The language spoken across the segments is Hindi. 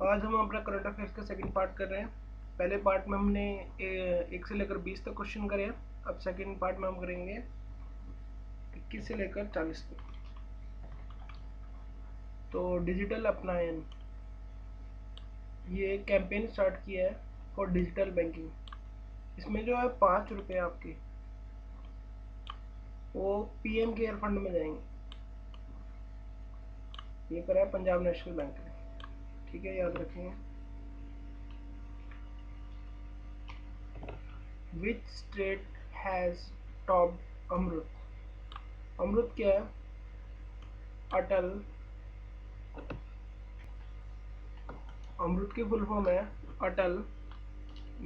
आज हम अपना करंट अफेयर्स का सेकंड पार्ट कर रहे हैं। पहले पार्ट में हमने 1 से लेकर 20 तक क्वेश्चन करे हैं। अब सेकंड पार्ट में हम करेंगे 21 से लेकर 40 तक। तो डिजिटल अपनायन, ये कैंपेन स्टार्ट किया है फॉर डिजिटल बैंकिंग। इसमें जो है 5 रुपये आपके वो पीएम केयर फंड में जाएंगे। ये करा है पंजाब नेशनल बैंक ने, ठीक है, याद रखेंगे। Which state has topped AMRUT? AMRUT क्या है? अटल, अमृत की फुल फॉर्म है Atal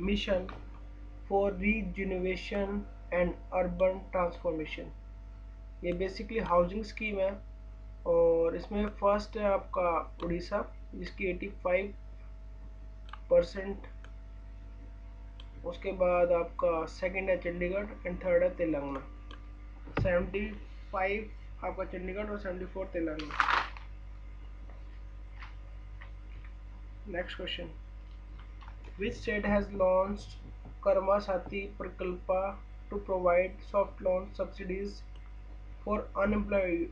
mission for rejuvenation and urban transformation. ये बेसिकली हाउसिंग स्कीम है और इसमें फर्स्ट है आपका उड़ीसा जिसकी 85%, उसके बाद आपका सेकंड है चंडीगढ़ एंड थर्ड है तेलंगाना। 75 आपका चंडीगढ़ और 74 Telangana. Next question, which state has launched Karma Sati Prakalpa to provide soft loan subsidies for unemployed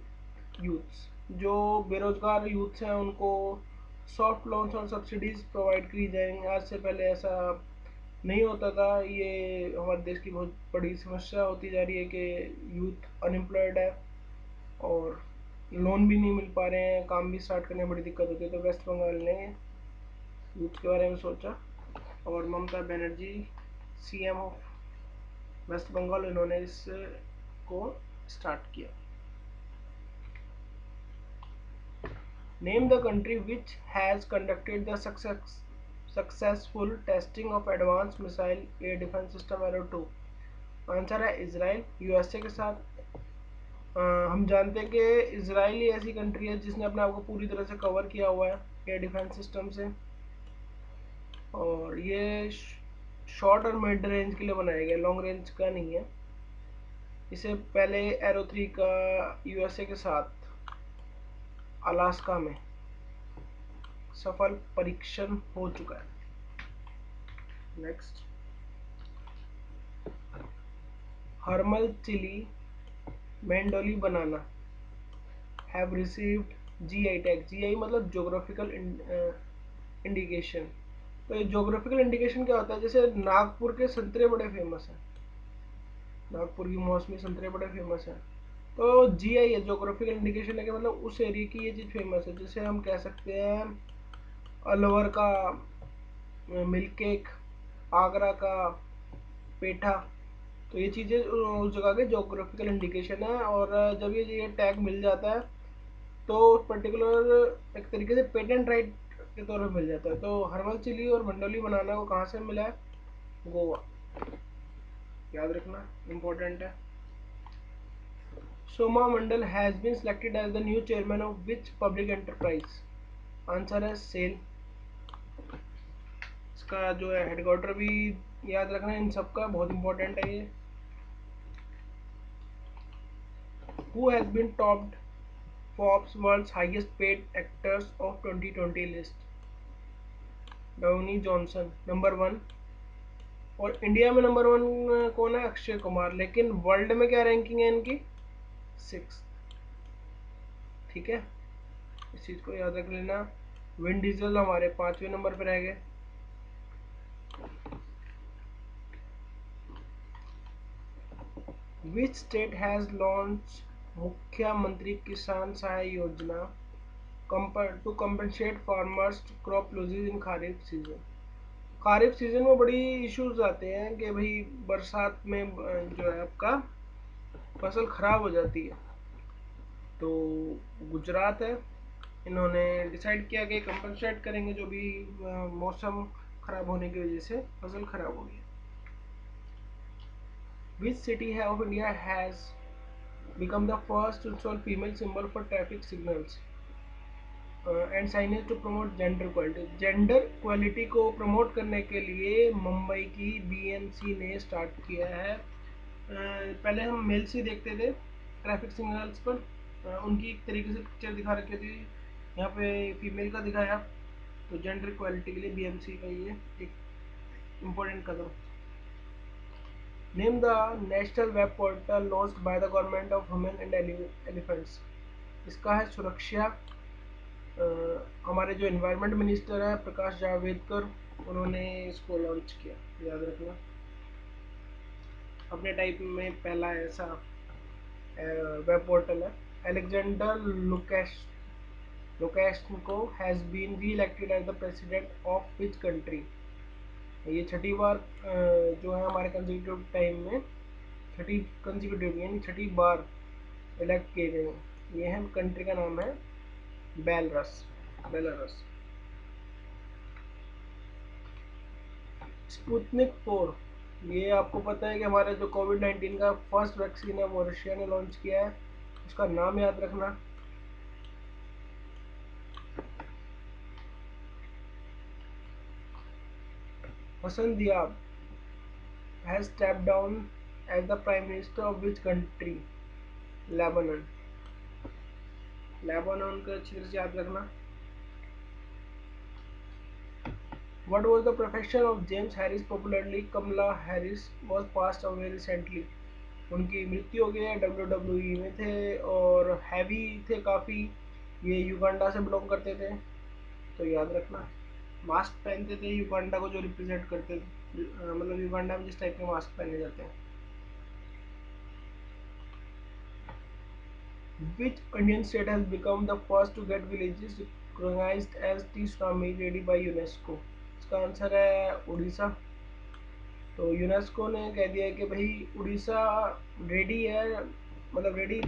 youths? जो बेरोजगार यूथ हैं उनको सॉफ्ट लोन्स और सब्सिडीज प्रोवाइड की जाएंगी। आज से पहले ऐसा नहीं होता था। ये हमारे देश की बहुत बड़ी समस्या होती जा रही है कि यूथ अनएम्प्लॉयड है और लोन भी नहीं मिल पा रहे हैं, काम भी स्टार्ट करने में बड़ी दिक्कत होती है। तो वेस्ट बंगाल ने यूथ के बारे में सोचा और ममता बनर्जी सीएम ऑफ वेस्ट बंगाल, इन्होंने इसको स्टार्ट किया। Name the country which has conducted the successful testing of advance missile air defence system arrow 2। Answer है इजराइल, यूएसए के साथ। हम जानते हैं कि इजराइल ही ऐसी कंट्री है जिसने अपने आप को पूरी तरह से कवर किया हुआ है एयर डिफेंस सिस्टम से, और ये शॉर्ट और मिड रेंज के लिए बनाया गया, लॉन्ग रेंज का नहीं है। इससे पहले एरो 3 का यूएसए के साथ अलास्का में सफल परीक्षण हो चुका है। Next, Hermal chilli Mandoli banana have received GI tag. GI मतलब जोग्राफिकल इंडिकेशन। तो ये जोग्राफिकल इंडिकेशन क्या होता है? जैसे नागपुर के संतरे बड़े फेमस हैं, नागपुर की मौसमी संतरे बड़े फेमस हैं, तो जीआई है, जोग्राफिकल इंडिकेशन है कि मतलब उस एरिया की ये चीज़ फेमस है। जैसे हम कह सकते हैं अलवर का मिल्क केक, आगरा का पेठा, तो ये चीज़ें उस जगह के जोग्राफिकल इंडिकेशन है। और जब ये टैग मिल जाता है तो पर्टिकुलर एक तरीके से पेटेंट राइट के तौर पर मिल जाता है। तो हर्बल चिली और मंडोली बनाना को कहाँ से मिला है? गोवा, याद रखना, इम्पोर्टेंट है। Soma Mondal has been selected as the new chairman of which public enterprise? Answer है सेल। इसका जो है हेडक्वार्टर भी याद रखना, इन सबका बहुत इंपॉर्टेंट है ये। Who has been topped Forbes World's Highest Paid Actors of 2020 list? Downey Johnson number 1, और इंडिया में नंबर 1 कौन है? अक्षय कुमार। लेकिन वर्ल्ड में क्या रैंकिंग है इनकी? 6। ठीक है, इस चीज को याद रख लेना। विन डीजल हमारे 5वें नंबर पर रह गए। विच स्टेट हैज लॉन्च मुख्यमंत्री Kisan Sahay Yojana to compensate farmers crop losses in kharif season? Kharif season में बड़ी इश्यूज आते हैं कि भाई बरसात में जो है आपका फसल खराब हो जाती है। तो गुजरात है, इन्होंने डिसाइड किया कि कंपनसेट करेंगे जो भी मौसम खराब होने की वजह से फसल खराब हो गई। विच सिटी है of India has become the first to install female symbol for traffic signals and signage to promote gender equality? Gender equality को प्रमोट करने के लिए मुंबई की बीएमसी ने स्टार्ट किया है। पहले हम मेल्स ही देखते थे ट्रैफिक सिग्नल्स पर, उनकी एक तरीके से पिक्चर दिखा रखी थी, यहाँ पे फीमेल का दिखाया। तो जेंडर इक्वालिटी के लिए बीएमसी का ये एक important Kadam. Name the national web portal launched by the government of human and elephants. इसका है सुरक्षा। हमारे जो एनवायरनमेंट मिनिस्टर है प्रकाश जावड़ेकर, उन्होंने इसको लॉन्च किया, याद रखना। अपने टाइप में पहला ऐसा वेब पोर्टल है। Alexander Lukashenko has been reelected as the president of which country. ये छठी बार जो है हमारे कंसेक्यूटिव टाइम में, छठी कंसेक्यूटिव यानी छठी बार इलेक्ट किए गए हैं। ये है, कंट्री का नाम है बेलारस। स्पुतनिक 4, ये आपको पता है कि हमारा जो कोविड-19 का फर्स्ट वैक्सीन है वो रशिया ने लॉन्च किया है। उसका नाम याद रखना। Hassan Diab has stepped down as the prime minister of which country? Lebanon. Lebanon का अच्छी तरह से याद रखना। What was the profession of James Harris, popularly Kamala Harris, was passed away recently? उनकी मृत्यु हो गई है। WWE में थे और हैवी थे काफ़ी। ये युगांडा से बिलोंग करते थे, तो याद रखना। मास्क पहनते थे युगांडा को जो रिप्रेजेंट करते थे, मतलब युगांडा में जिस टाइप के मास्क पहने जाते हैं। Which Indian state has become the first to get villages recognized as tsunami ready by UNESCO? इसका आंसर है उड़ीसा। तो यूनेस्को ने कह दिया कि भाई उड़ीसा रेडी है, मतलब रेडी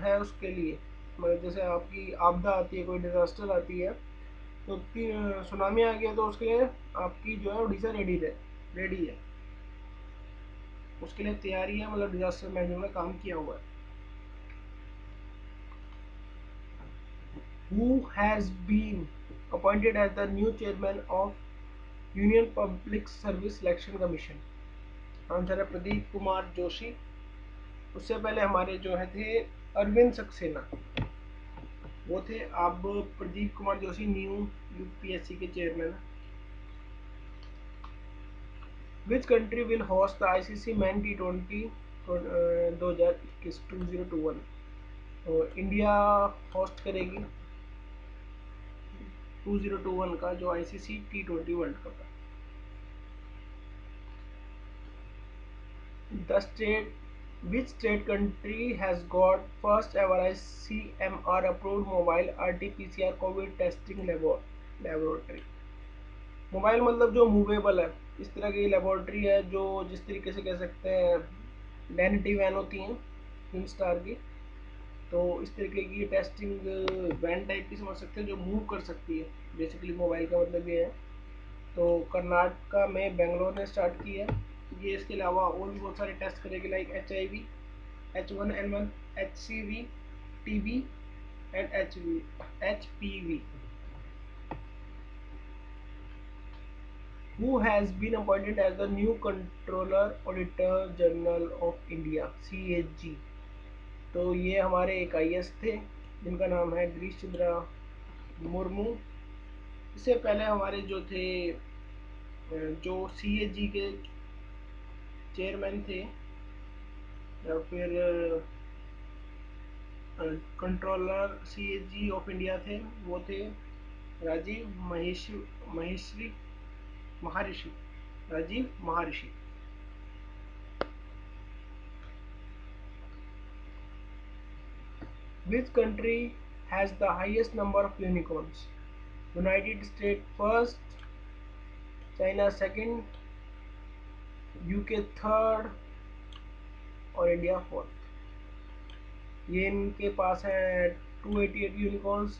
है उसके लिए। मतलब जैसे आपकी आपदा आती है, कोई डिजास्टर आती है, तो सुनामी आ गया, तो उसके लिए आपकी जो है उड़ीसा रेडी है, उसके लिए तैयारी है, मतलब डिजास्टर मैनेजमेंट में काम किया हुआ है। Who has been appointed as the new chairman of Union Public Service Selection Commission? Answer है प्रदीप कुमार जोशी। उससे पहले हमारे जो है थे अरविंद सक्सेना, वो थे। अब प्रदीप कुमार जोशी न्यू यूपीएससी के chairman. Which country will host the ICC Men T20 2021? तो इंडिया होस्ट करेगी 2021 का जो ICC T20 वर्ल्ड कप है। Which state country has got first ever ICMR approved mobile RT-PCR COVID testing laboratory? Mobile मतलब जो मूवेबल है, इस तरह की लेबोरेटरी है जो जिस तरीके से कह सकते हैं डैनिटी वैन होती हैं ट्विन स्टार की, तो इस तरीके की टेस्टिंग वैन टाइप की समझ सकते हैं जो मूव कर सकती है। बेसिकली मोबाइल का मतलब ये है। तो कर्नाटका में बेंगलोर ने स्टार्ट की है ये। इसके अलावा और भी बहुत सारे टेस्ट करेगी, like HIV, H1N1, HCV, TB and HPV। Who has been appointed as the new Controller Auditor General of India CAG? तो ये हमारे एक IAS थे जिनका नाम है गिरीश चंद्रा मुर्मू। इससे पहले हमारे जो थे जो CAG के चेयरमैन थे या फिर कंट्रोलर CAG ऑफ इंडिया थे, वो थे राजीव महर्षि। Which country has the highest number of unicorns? United States first, China second, UK third और इंडिया फोर्थ। ये इनके पास है 288 यूनिकॉर्न्स।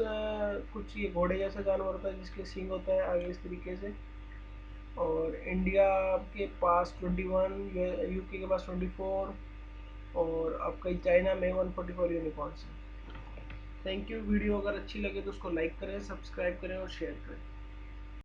कुछ ये घोड़े जैसा जानवर होता है जिसके सींग होता है आगे इस तरीके से। और इंडिया के पास 21, यूके के पास 24 और आपका चाइना में 144 यूनिकॉर्न्स है। Thank you. वीडियो अगर अच्छी लगे तो उसको लाइक करें, सब्सक्राइब करें और शेयर करें।